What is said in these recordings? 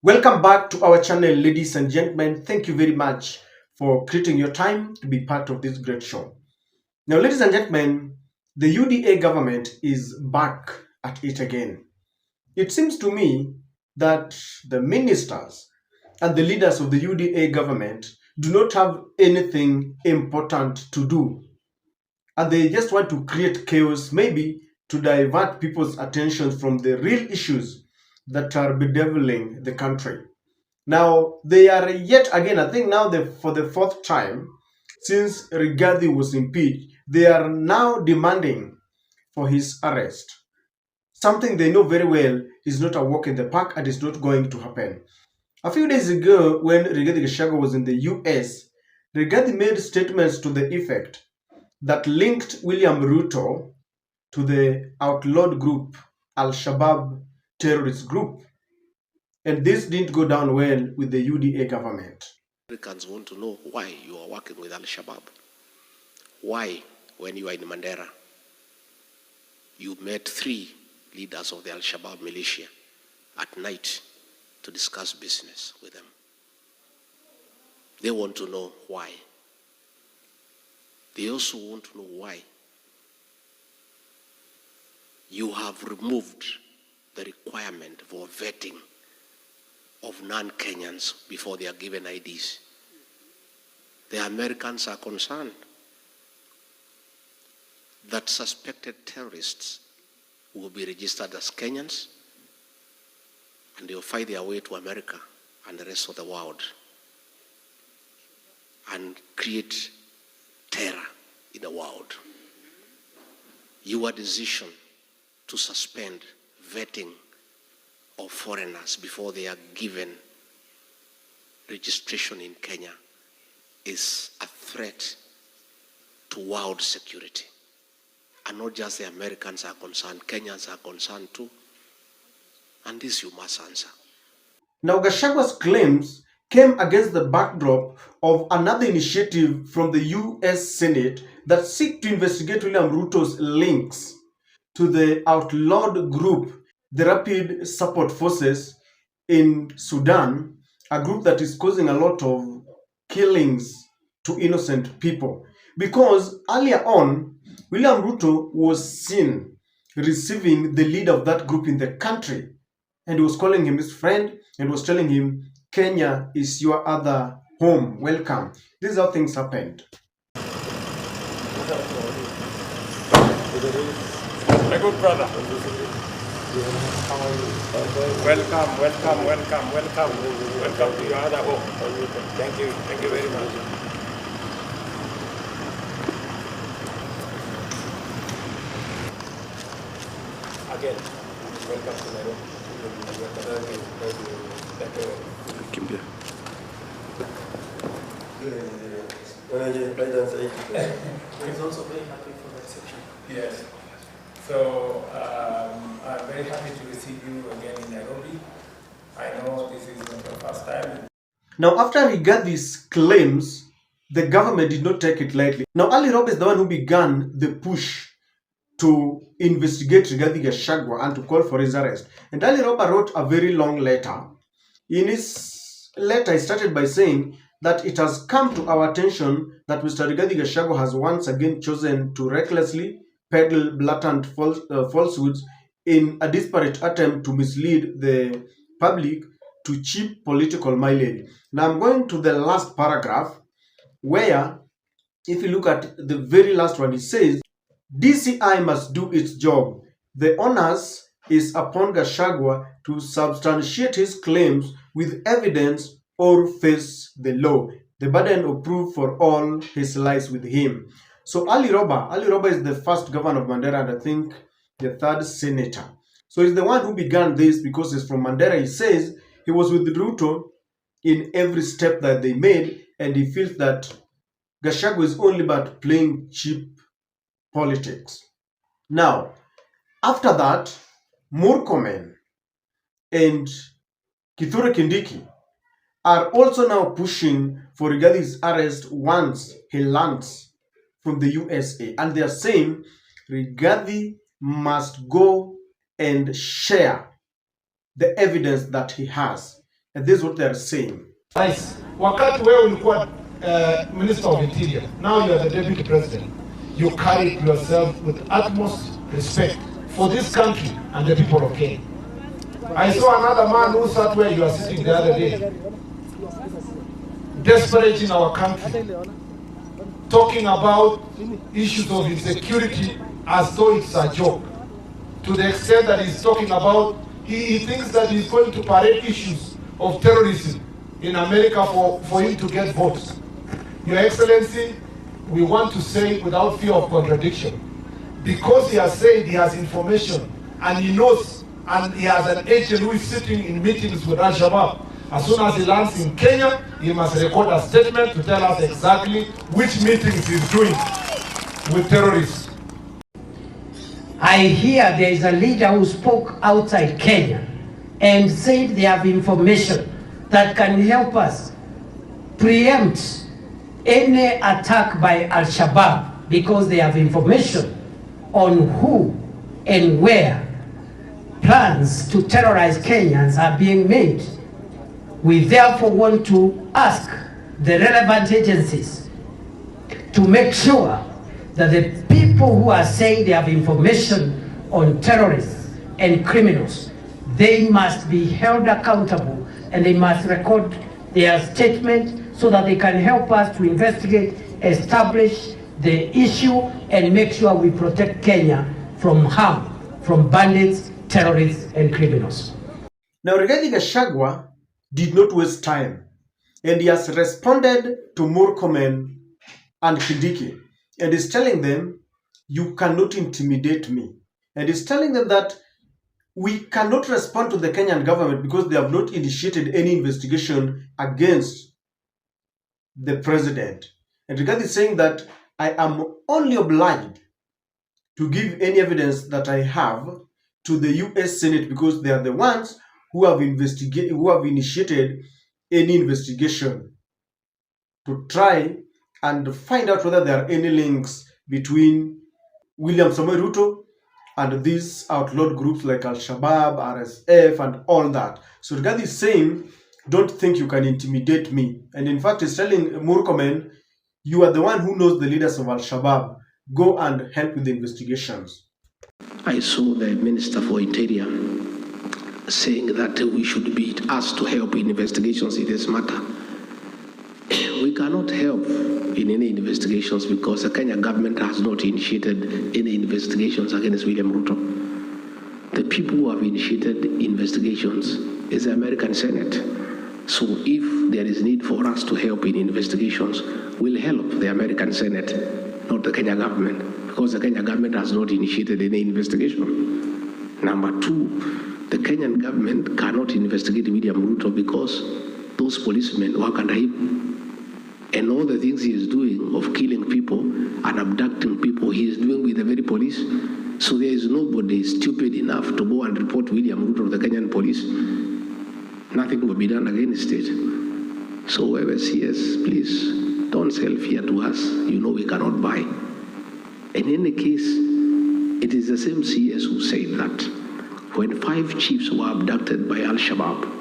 Welcome back to our channel, ladies and gentlemen. Thank you very much for creating your time to be part of this great show. Now, ladies and gentlemen, the UDA government is back at it again. It seems to me that the ministers and the leaders of the UDA government do not have anything important to do, and they just want to create chaos, maybe to divert people's attention from the real issues that are bedeviling the country. Now they are yet again, I think now for the fourth time since Rigathi was impeached, they are now demanding for his arrest. Something they know very well is not a walk in the park and is not going to happen. A few days ago, when Rigathi Gachagua was in the US, Rigathi made statements to the effect that linked William Ruto to the outlawed group, Al-Shabaab terrorist group. And this didn't go down well with the UDA government. Americans want to know why you are working with Al-Shabaab. Why, when you are in Mandera, you met 3 leaders of the Al-Shabaab militia at night to discuss business with them. They want to know why. They also want to know why you have removed the requirement for vetting of non-Kenyans before they are given IDs. The Americans are concerned that suspected terrorists will be registered as Kenyans and they will find their way to America and the rest of the world and create terror in the world. Your decision to suspend vetting of foreigners before they are given registration in Kenya is a threat to world security. And not just the Americans are concerned, Kenyans are concerned too. And this you must answer. Now, Gachagua's claims came against the backdrop of another initiative from the US Senate that seek to investigate William Ruto's links to the outlawed group, the Rapid Support Forces in Sudan, a group that is causing a lot of killings to innocent people. Because earlier on, William Ruto was seen receiving the leader of that group in the country, and he was calling him his friend and was telling him, Kenya is your other home, welcome. This is how things happened. My good brother. Welcome, welcome, welcome, welcome. Welcome to your other home. Thank you very much. Again, welcome to my home. Thank you. He's also very happy for the reception. Yes. So I'm very happy to receive you again in Nairobi. I know this is not the first time. Now, after he got these claims, the government did not take it lightly. Now, Roba is the one who began the push to investigate Rigathi Gachagua and to call for his arrest. And Roba wrote a very long letter. In his letter, he started by saying that it has come to our attention that Mr. Rigathi Gachagua has once again chosen to recklessly peddle blatant falsehoods in a desperate attempt to mislead the public to cheap political mileage. Now I'm going to the last paragraph where, if you look at the very last one, it says, DCI must do its job. The onus is upon Gachagua to substantiate his claims with evidence or face the law. The burden of proof for all his lies with him. So Roba is the first governor of Mandera and I think the 3rd senator. So he's the one who began this because he's from Mandera. He says he was with Ruto in every step that they made and he feels that Gachagua is only but playing cheap politics. Now, after that, Murkomen and Kithure Kindiki are also now pushing for Rigathi's arrest once he lands from the USA, and they are saying Rigathi must go and share the evidence that he has. And this is what they are saying. Rais, wakati wewe ulikuwa Minister of Interior, now you are the Deputy President, you carried yourself with utmost respect for this country and the people of Kenya. I saw another man who sat where you are sitting the other day, desperate in our country, talking about issues of insecurity as though it's a joke, to the extent that he's talking about, he thinks that he's going to parade issues of terrorism in America for him to get votes. Your Excellency, we want to say without fear of contradiction, because he has said he has information and he knows and he has an agent who is sitting in meetings with Al-Shabaab, as soon as he lands in Kenya, he must record a statement to tell us exactly which meetings he's doing with terrorists. I hear there is a leader who spoke outside Kenya and said they have information that can help us preempt any attack by Al-Shabaab, because they have information on who and where plans to terrorize Kenyans are being made. We therefore want to ask the relevant agencies to make sure that the people who are saying they have information on terrorists and criminals, they must be held accountable and they must record their statement so that they can help us to investigate, establish the issue and make sure we protect Kenya from harm from bandits, terrorists and criminals. Now, Rigathi Gachagua did not waste time, and he has responded to Murkomen and Kindiki, and is telling them, you cannot intimidate me. And he's telling them that we cannot respond to the Kenyan government because they have not initiated any investigation against the president. And Rigathi is saying that I am only obliged to give any evidence that I have to the US Senate because they are the ones who have initiated any investigation to try and find out whether there are any links between William Samoei Ruto and these outlawed groups like Al-Shabaab, RSF, and all that. So Rigathi is saying, don't think you can intimidate me. And in fact, he's telling Murkomen, you are the one who knows the leaders of Al-Shabaab. Go and help with the investigations. I saw the Minister for Interior saying that we should be asked to help in investigations in this matter. We cannot help in any investigations because the Kenyan government has not initiated any investigations against William Ruto. The people who have initiated investigations is the American Senate. So if there is need for us to help in investigations, we'll help the American Senate, not the Kenya government, because the Kenya government has not initiated any investigation. Number two, the Kenyan government cannot investigate William Ruto because those policemen work under him. And all the things he is doing of killing people and abducting people, he is doing with the very police. So there is nobody stupid enough to go and report William Ruto to the Kenyan police. Nothing will be done against it. So whoever CS, please don't sell fear to us. You know we cannot buy. In any case, it is the same CS who said that when 5 chiefs were abducted by Al-Shabaab,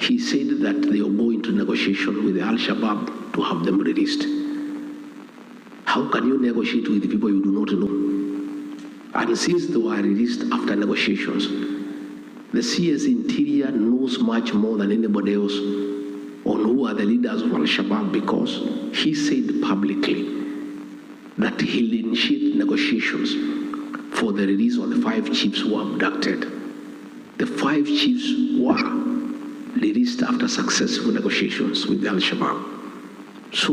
he said that they will go into negotiation with the Al-Shabaab to have them released. How can you negotiate with people you do not know? And since they were released after negotiations, the CS Interior knows much more than anybody else on who are the leaders of Al-Shabaab because he said publicly that he'll initiate negotiations for the release of the 5 chiefs who were abducted. The 5 chiefs were released after successful negotiations with Al-Shabaab. So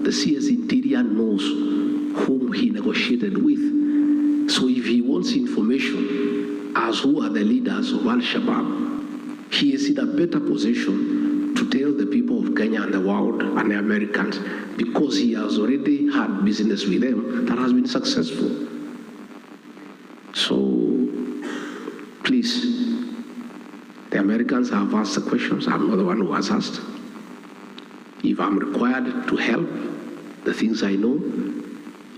the CS Interior knows whom he negotiated with. So if he wants information as who are the leaders of Al-Shabaab, he is in a better position to tell the people of Kenya and the world and the Americans because he has already had business with them that has been successful. So please, the Americans have asked the questions. I'm not the one who has asked. If I'm required to help, the things I know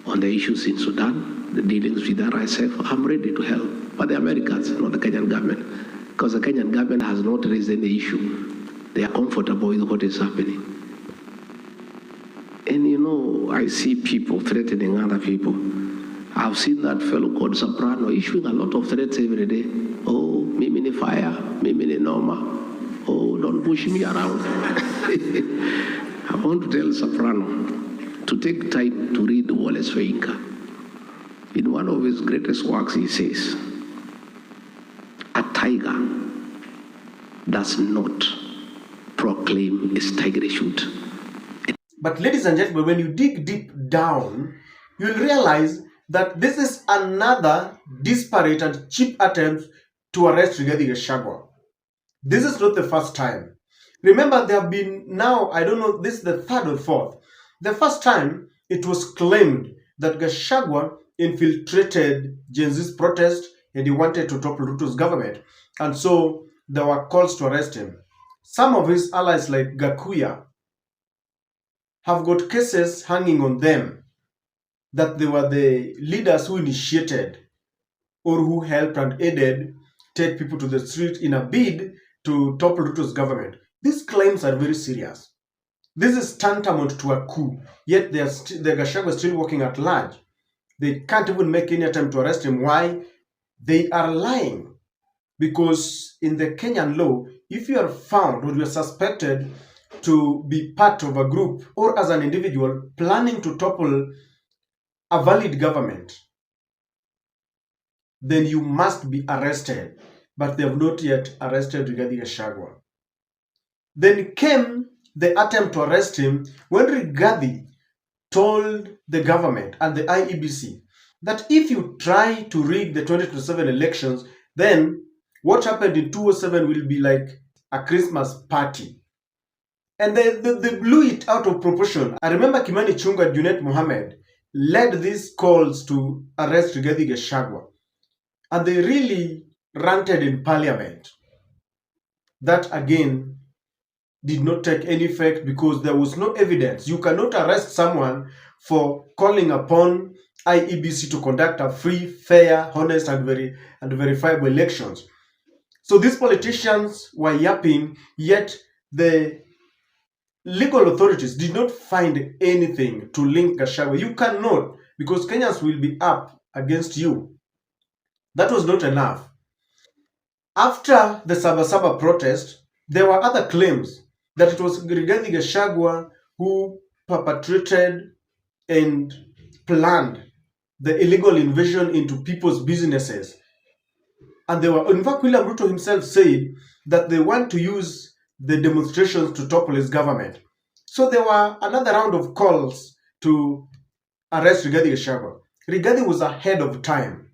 on the issues in Sudan, the dealings with RSF, I'm ready to help. But the Americans, not the Kenyan government, because the Kenyan government has not raised any issue. They are comfortable with what is happening. And you know, I see people threatening other people. I've seen that fellow called Soprano issuing a lot of threats every day. Oh, mimi ni fire, mimi ni noma. Oh, don't push me around. I want to tell Soprano to take time to read Wallace Wainka. In one of his greatest works, he says, a tiger does not proclaim its tigerhood. But ladies and gentlemen, when you dig deep down, you'll realize that this is another disparate and cheap attempt to arrest Rigathi Gachagua. This is not the first time. Remember, there have been now, I don't know, this is the third or fourth. The first time, it was claimed that Gachagua infiltrated Gen Z's protest and he wanted to topple Ruto's government. And so there were calls to arrest him. Some of his allies like Gachagua have got cases hanging on them that they were the leaders who initiated or who helped and aided take people to the street in a bid to topple Ruto's government. These claims are very serious. This is tantamount to a coup, yet the Gachagua is still working at large. They can't even make any attempt to arrest him. Why? They are lying. Because in the Kenyan law, if you are found or you are suspected to be part of a group or as an individual planning to topple a valid government, then you must be arrested. But they have not yet arrested Rigathi Gachagua. Then came the attempt to arrest him when Rigathi told the government and the IEBC that if you try to rig the 2027 elections, then what happened in 2007 will be like a Christmas party. And they blew it out of proportion. I remember Kimani Chungwa and Junet Mohammed led these calls to arrest Rigathi Gachagua. And they really ranted in parliament. That again did not take any effect because there was no evidence. You cannot arrest someone for calling upon IEBC to conduct a free, fair, honest, and verifiable elections. So these politicians were yapping, yet the legal authorities did not find anything to link Gachagua. You cannot, because Kenyans will be up against you. That was not enough. After the Sabasaba protest, there were other claims that it was Rigathi Gachagua who perpetrated and planned the illegal invasion into people's businesses. And they were, in fact, William Ruto himself said that they want to use the demonstrations to topple his government. So there were another round of calls to arrest Rigathi Gachagua. Rigathi was ahead of time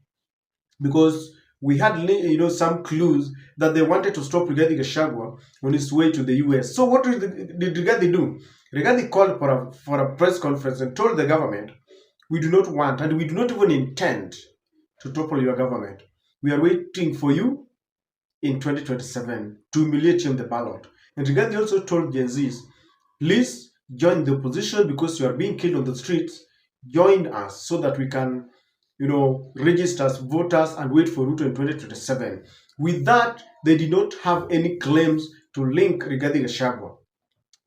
because we had some clues that they wanted to stop Rigathi Gachagua on his way to the US. So what did Rigathi do? Rigathi called for a press conference and told the government, we do not want and we do not even intend to topple your government. We are waiting for you in 2027 to humiliate you on the ballot. And Rigathi also told Gen Zs, please join the opposition because you are being killed on the streets. Join us so that we can register as voters and wait for Ruto in 2027. With that, they did not have any claims to link Rigathi Gachagua.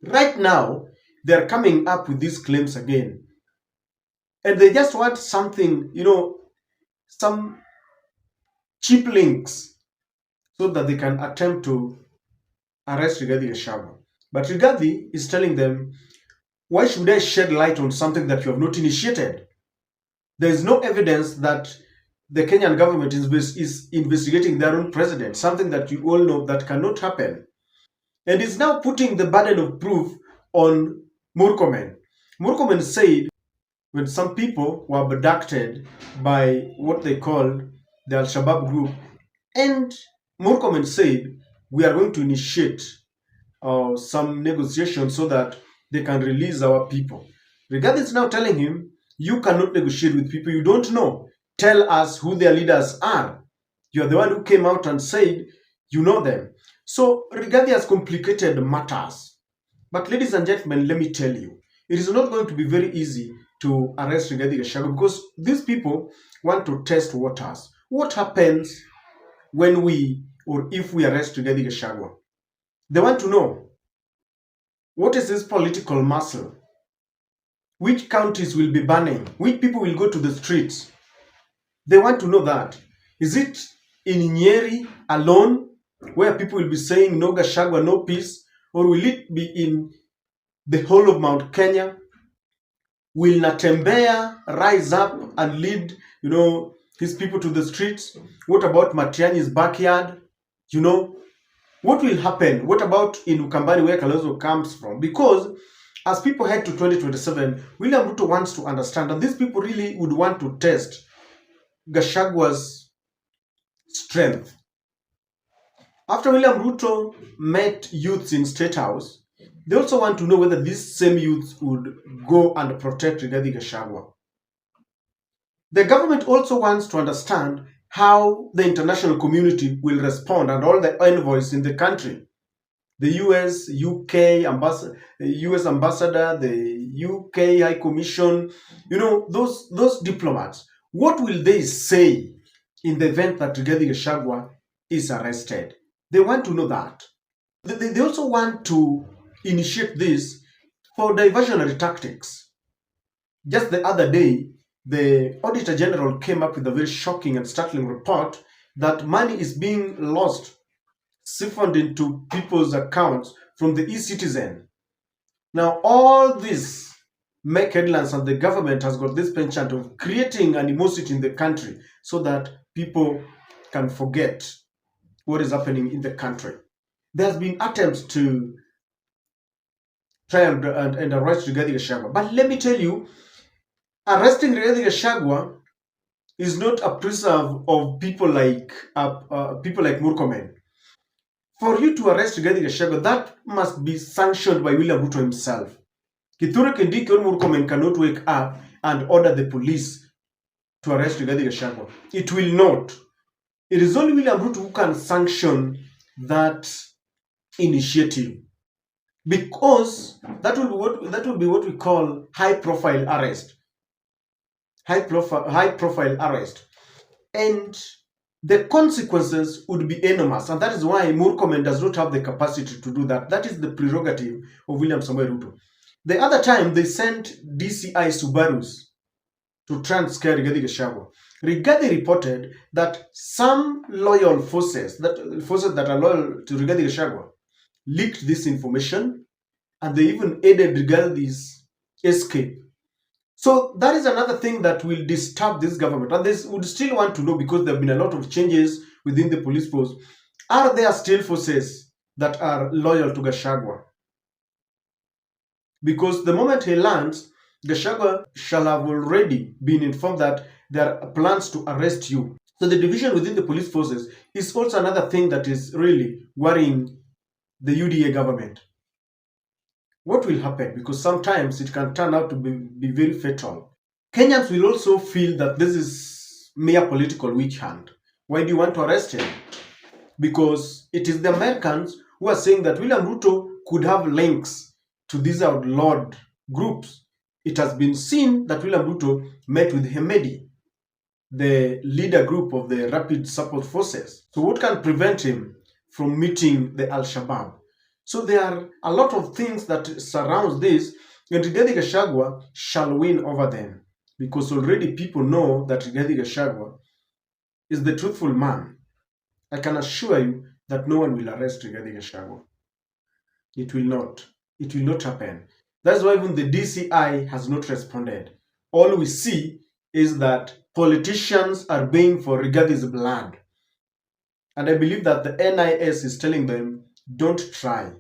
Right now, they are coming up with these claims again. And they just want something, some cheap links so that they can attempt to arrest Rigathi Gachagua. But Rigathi is telling them, why should I shed light on something that you have not initiated? There is no evidence that the Kenyan government is investigating their own president, something that you all know that cannot happen. And is now putting the burden of proof on Murkomen. Murkomen said when some people were abducted by what they called the Al-Shabaab group, and Murkomen said, we are going to initiate some negotiations so that they can release our people. Rigathi is now telling him, you cannot negotiate with people you don't know. Tell us who their leaders are. You are the one who came out and said you know them. So Rigathi has complicated matters. But ladies and gentlemen, let me tell you, it is not going to be very easy to arrest Rigathi Gachagua because these people want to test waters. What happens when we or if we arrest Rigathi Gachagua. They want to know, what is his political muscle? Which counties will be banning? Which people will go to the streets? They want to know that. Is it in Nyeri alone, where people will be saying no Gachagua, no peace? Or will it be in the whole of Mount Kenya? Will Natembeya rise up and lead, his people to the streets? What about Matiang'i's backyard? What will happen? What about in Ukambani, where Kalonzo comes from? Because as people head to 2027, William Ruto wants to understand, and these people really would want to test Gachagua's strength. After William Ruto met youths in State House, they also want to know whether these same youths would go and protect Rigathi Gachagua. The government also wants to understand how the international community will respond, and all the envoys in the country, the US, UK US ambassador, the UK High Commission, those diplomats, what will they say in the event that Rigathi Gachagua is arrested? They want to know that. They also want to initiate this for diversionary tactics. Just the other day, the Auditor General came up with a very shocking and startling report that money is being lost, siphoned into people's accounts from the e-citizen. Now, all this make headlines, and the government has got this penchant of creating animosity in the country so that people can forget what is happening in the country. There has been attempts to try and arrest Rigathi Gachagua. But let me tell you, arresting Rigathi Gachagua is not a preserve of people like Murkomen. For you to arrest Rigathi Gachagua, that must be sanctioned by William Ruto himself. Kithure Kindiki or Murkomen cannot wake up and order the police to arrest Rigathi Gachagua. It will not. It is only William Ruto who can sanction that initiative, because that will be what we call high-profile arrest. High-profile arrest, and the consequences would be enormous, and that is why Murkomen does not have the capacity to do that. That is the prerogative of William Samoei Ruto. The other time, they sent DCI Subarus to try and scare Rigathi Gachagua. Rigathi reported that some loyal forces that are loyal to Rigathi Gachagua leaked this information, and they even aided Rigathi's escape. So that is another thing that will disturb this government, and they would still want to know, because there have been a lot of changes within the police force. Are there still forces that are loyal to Gachagua? Because the moment he lands, Gachagua shall have already been informed that there are plans to arrest you. So the division within the police forces is also another thing that is really worrying the UDA government. What will happen? Because sometimes it can turn out to be very fatal. Kenyans will also feel that this is mere political witch hunt. Why do you want to arrest him? Because it is the Americans who are saying that William Ruto could have links to these outlawed groups. It has been seen that William Ruto met with Hemedi, the leader group of the Rapid Support Forces. So what can prevent him from meeting the Al-Shabaab? So there are a lot of things that surround this, and Rigathi Gachagua shall win over them, because already people know that Rigathi Gachagua is the truthful man. I can assure you that no one will arrest Rigathi Gachagua. It will not. It will not happen. That's why even the DCI has not responded. All we see is that politicians are baying for Rigathi's blood. And I believe that the NIS is telling them, don't try.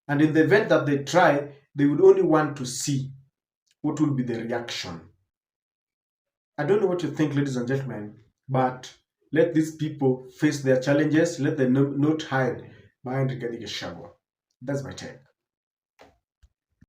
And in the event that they try, they would only want to see what will be the reaction. I don't know what you think, ladies and gentlemen, but let these people face their challenges. Let them not hide behind Rigathi Gachagua. That's my take.